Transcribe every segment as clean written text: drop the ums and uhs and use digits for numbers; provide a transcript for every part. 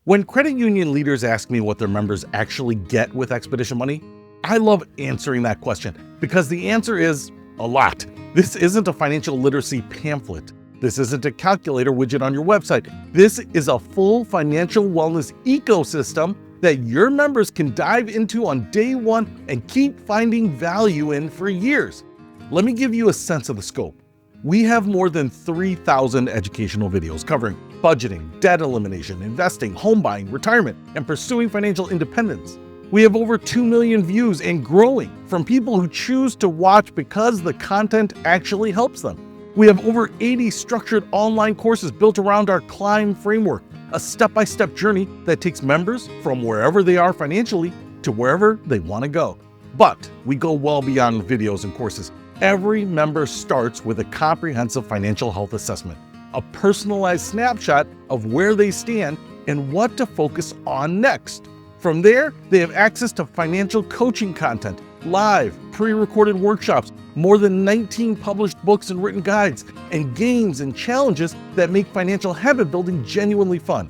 When credit union leaders ask me what their members actually get with Expedition Money, I love answering that question because the answer is a lot. This isn't a financial literacy pamphlet. This isn't a calculator widget on your website. This is a full financial wellness ecosystem that your members can dive into on day one and keep finding value in for years. Let me give you a sense of the scope. We have more than 3,000 educational videos covering budgeting, debt elimination, investing, home buying, retirement, and pursuing financial independence. We have over 2 million views and growing from people who choose to watch because the content actually helps them. We have over 80 structured online courses built around our Climb framework, a step-by-step journey that takes members from wherever they are financially to wherever they want to go. But we go well beyond videos and courses. Every member starts with a comprehensive financial health assessment, a personalized snapshot of where they stand and what to focus on next. From there, they have access to financial coaching content, live, pre-recorded workshops, more than 19 published books and written guides, and games and challenges that make financial habit building genuinely fun.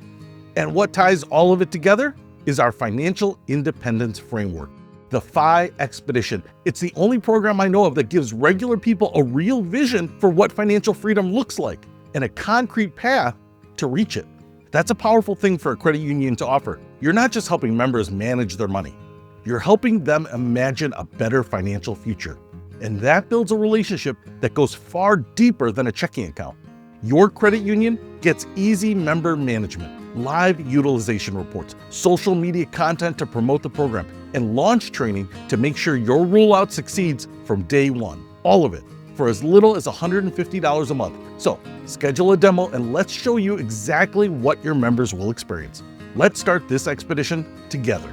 And what ties all of it together is our financial independence framework, the FI Expedition. It's the only program I know of that gives regular people a real vision for what financial freedom looks like and a concrete path to reach it. That's a powerful thing for a credit union to offer. You're not just helping members manage their money. You're helping them imagine a better financial future. And that builds a relationship that goes far deeper than a checking account. Your credit union gets easy member management, live utilization reports, social media content to promote the program, and launch training to make sure your rollout succeeds from day one. All of it for as little as $150 a month. So schedule a demo and let's show you exactly what your members will experience. Let's start this expedition together.